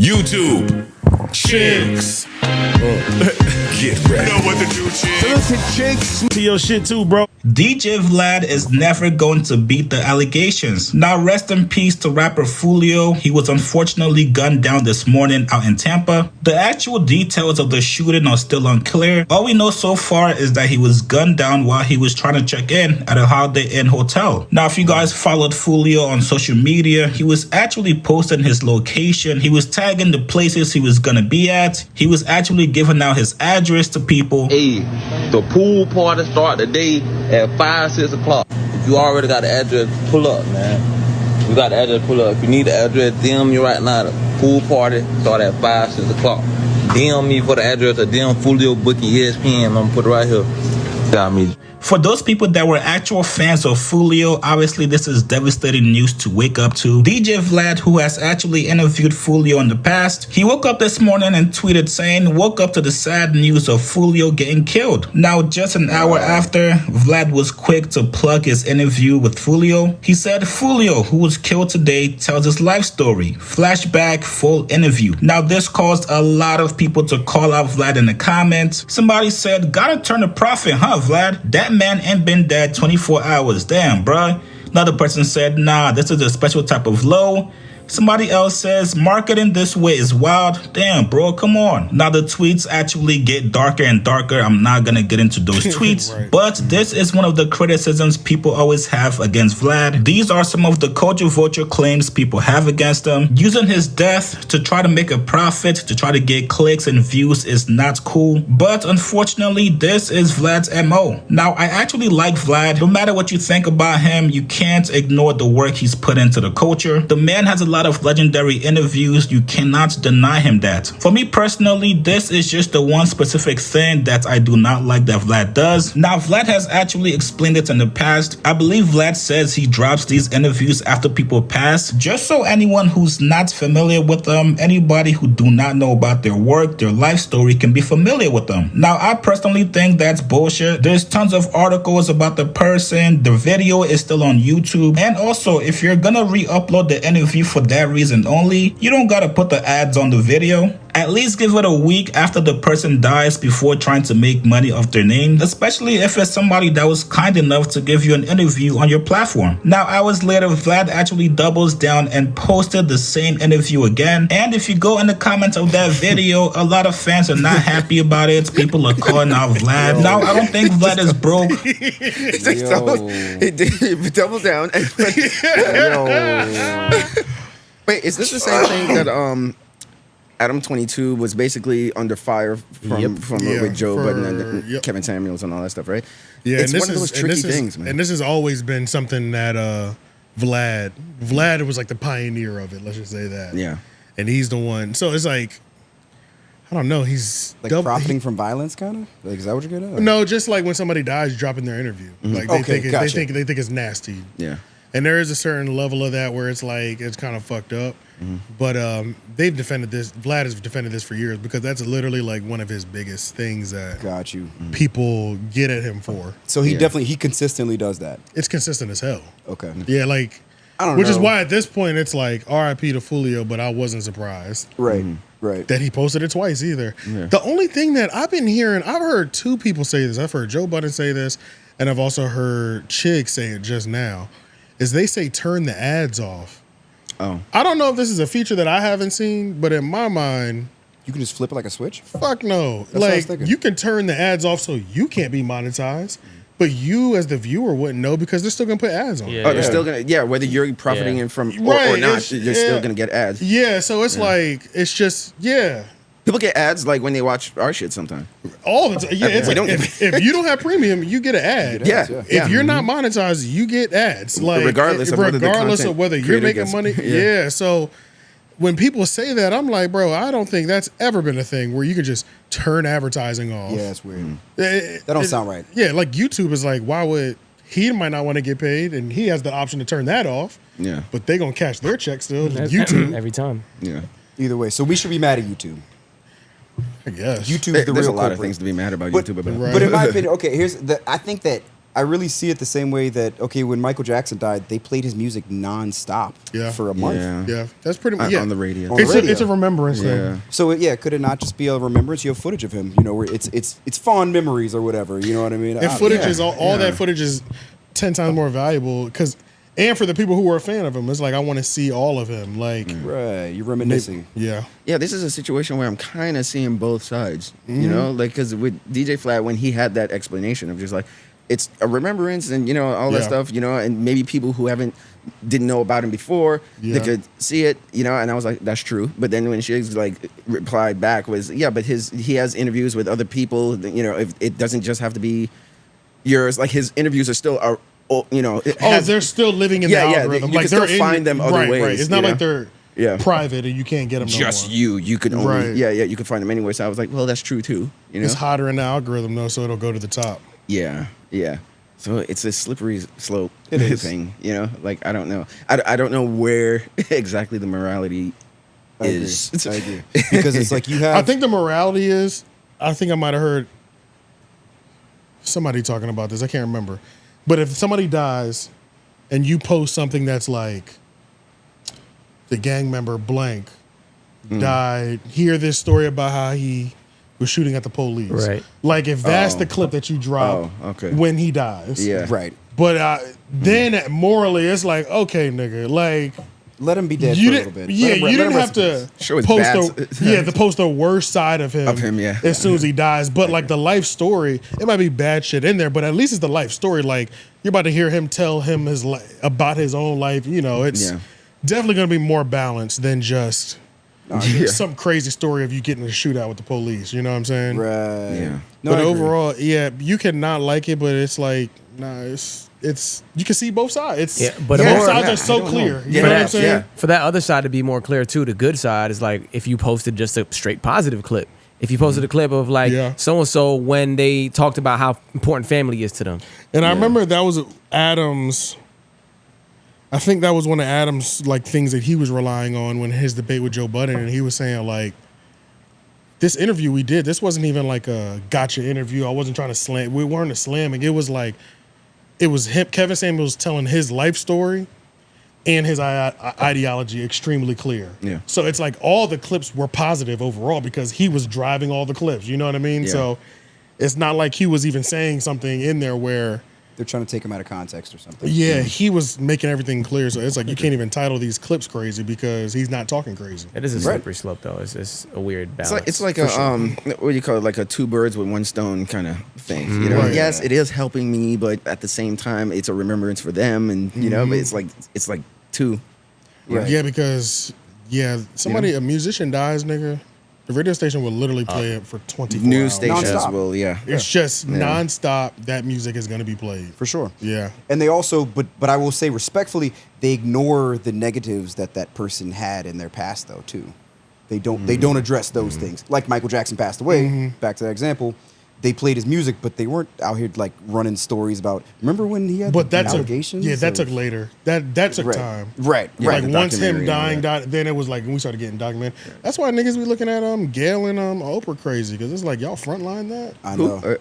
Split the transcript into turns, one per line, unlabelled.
YouTube. Chicks. Get ready. You know what to do, chicks.
Listen, chicks.
To your shit too, bro.
DJ Vlad is never going to beat the allegations. Now, rest in peace to rapper Foolio. He was unfortunately gunned down this morning out in Tampa. The actual details of the shooting are still unclear. All we know so far is that he was gunned down while he was trying to check in at a Holiday Inn hotel. Now, if you guys followed Foolio on social media, he was actually posting his location. He was tagging the places he was gonna be at. He was actually giving out his address to people.
Hey, the pool party start today at 5, 6 o'clock. If you already got the address, pull up, man. You got the address, pull up. If you need the address, DM me right now. The pool party start at 5, 6 o'clock. DM me for the address or DM Foolio booking ESPN. I'm gonna put it right here. Got me.
For those people that were actual fans of Foolio, obviously this is devastating news to wake up to. DJ Vlad, who has actually interviewed Foolio in the past, he woke up this morning and tweeted saying, woke up to the sad news of Foolio getting killed. Now, just an hour after, Vlad was quick to plug his interview with Foolio. He said, Foolio, who was killed today, tells his life story. Flashback, full interview. Now, this caused a lot of people to call out Vlad in the comments. Somebody said, gotta turn a profit, huh, Vlad? That man ain't been dead 24 hours. Damn, bruh. Another person said, nah, this is a special type of low. Somebody else says, marketing this way is wild. Damn, bro, come on. Now the tweets actually get darker and darker. I'm not gonna get into those tweets, right. But this is one of the criticisms people always have against Vlad. These are some of the culture vulture claims people have against him. Using his death to try to make a profit, to try to get clicks and views is not cool. But unfortunately, this is Vlad's MO. Now, I actually like Vlad. No matter what you think about him, you can't ignore the work he's put into the culture. The man has a lot of legendary interviews. You cannot deny him that. For me personally, this is just the one specific thing that I do not like that Vlad does. Now, Vlad has actually explained it in the past. I believe Vlad says he drops these interviews after people pass, just so anyone who's not familiar with them, anybody who do not know about their work, their life story, can be familiar with them. Now, I personally think that's bullshit. There's tons of articles about the person. The video is still on YouTube. And also, if you're gonna re-upload the interview for that reason only, you don't gotta put the ads on the video. At least give it a week after the person dies before trying to make money off their name, especially if it's somebody that was kind enough to give you an interview on your platform. Now, hours later, Vlad actually doubles down and posted the same interview again. And if you go in the comments of that video, a lot of fans are not happy about it. People are calling out Vlad. Now, I don't think Vlad is broke.
He doubled down. Wait, is this the same thing that 𝙿𝙾𝚃 was basically under fire from with Joe Budden and Kevin Samuels and all that stuff, right?
Yeah,
it's one of those tricky things, man.
And this has always been something that Vlad was like the pioneer of it. Let's just say that.
Yeah,
and he's the one. So it's like, I don't know. He's
like profiting from violence, kind of. Like, is that what you're getting at?
No, just like when somebody dies, dropping their interview. Like they think it's nasty.
Yeah.
And there is a certain level of that where it's like, it's kind of fucked up. But they've defended this. Vlad has defended this for years because that's literally like one of his biggest things that people get at him for.
So he consistently does that.
It's consistent as hell.
Okay.
Yeah, like,
I don't know.
Which is why at this point it's like RIP to Foolio, but I wasn't surprised.
Right. Right.
That he posted it twice either. Yeah. The only thing that I've been hearing, I've heard two people say this. I've heard Joe Budden say this, and I've also heard Chig say it just now. Is they say turn the ads off.
Oh.
I don't know if this is a feature that I haven't seen, but in my mind,
you can just flip it like a switch?
Fuck no. That's like, you can turn the ads off so you can't be monetized, but you as the viewer wouldn't know because they're still gonna put ads on.
They're still gonna, whether you're profiting from or not, you're still gonna get ads.
Yeah, so it's like, it's just,
People get ads like when they watch our shit sometimes.
All the time. Yeah, if you don't have premium, you get an ad. If you're not monetized, you get ads. Like
regardless of
whether you're making money. Yeah. So when people say that, I'm like, bro, I don't think that's ever been a thing where you can just turn advertising off.
Yeah, it's weird. That don't sound right.
Yeah, like YouTube is like, why would he might not want to get paid, and he has the option to turn that off.
Yeah.
But they gonna cash their check still. YouTube
every time.
Yeah.
Either way, so we should be mad at YouTube.
I guess
YouTube's the
There's
real
a lot
culprit.
of things to be mad about YouTube about.
But in my opinion, okay, I think that I really see it the same way that, okay, when Michael Jackson died, they played his music nonstop for a month.
Yeah, that's pretty much
on the radio.
It's a remembrance thing.
So could it not just be a remembrance? You have footage of him, where it's fond memories or whatever. You know what I mean?
And footage is all that footage is 10 times more valuable and for the people who were a fan of him, it's like I want to see all of him. Like
right, you're reminiscing.
Yeah.
This is a situation where I'm kind of seeing both sides. You know, like because with DJ Vlad, when he had that explanation of just like it's a remembrance and all that stuff, and maybe people who didn't know about him before, they could see it, and I was like, that's true. But then when she like replied back was, but he has interviews with other people, if it doesn't just have to be yours, like his interviews are still
they're still living in the algorithm.
You
like
can still find them other ways.
Right. It's not like they're private and you can't get them.
Just
no more.
you could only you could find them anyway. So I was like, well, that's true too.
It's hotter in the algorithm though, so it'll go to the top.
Yeah. So it's a slippery slope thing, Like I don't know. I don't know where exactly the morality is.
I agree. Because it's like you have.
I think the morality is. I think I might have heard somebody talking about this. I can't remember. But if somebody dies and you post something that's like the gang member blank died, hear this story about how he was shooting at the police.
Right.
Like if that's the clip that you drop when he dies.
Yeah.
Right.
But then morally it's like, okay, nigga, like
let him be dead for a little bit.
Yeah, you didn't have to post the worst side of him as soon as he dies. But like the life story, it might be bad shit in there, but at least it's the life story. Like you're about to hear him tell him about his own life. It's definitely going to be more balanced than just some crazy story of you getting in a shootout with the police. You know what I'm saying?
Right.
Yeah.
No,
but overall, you cannot like it, but it's like, it's you can see both sides.
But
both sides are so clear. You know what I'm saying?
For that other side to be more clear too, the good side is like if you posted just a straight positive clip. If you posted a clip of like so and so when they talked about how important family is to them.
And I remember that was Adam's. I think that was one of Adam's like things that he was relying on when his debate with Joe Budden, and he was saying like, this interview we did, this wasn't even like a gotcha interview. I wasn't trying to slam. We weren't slamming. It was like, it was him, Kevin Samuels telling his life story and his ideology extremely clear. Yeah. So it's like all the clips were positive overall because he was driving all the clips. You know what I mean? Yeah. So it's not like he was even saying something in there where
they're trying to take him out of context or something.
Yeah, he was making everything clear. So it's like you can't even title these clips crazy because he's not talking crazy.
It is a slippery slope, though. It's a weird balance.
It's like a what do you call it? Like a two birds with one stone kind of thing. You know, yes, it is helping me, but at the same time, it's a remembrance for them, and you know, but it's like two.
Right. Yeah, because a musician dies, nigga. The radio station will literally play it for 24
News
hours.
stations
Non-stop.
will,
It's just nonstop. That music is going to be played
for sure.
Yeah,
and they also, but I will say respectfully, they ignore the negatives that person had in their past, though. Too, they don't address those things. Like Michael Jackson passed away. Back to that example. They played his music, but they weren't out here like running stories about. Remember when he had the allegations?
That took later. That took time.
Right.
Like once him dying, then it was like when we started getting documented. That's why niggas be looking at Gail and Oprah crazy because it's like y'all frontline that.
I know.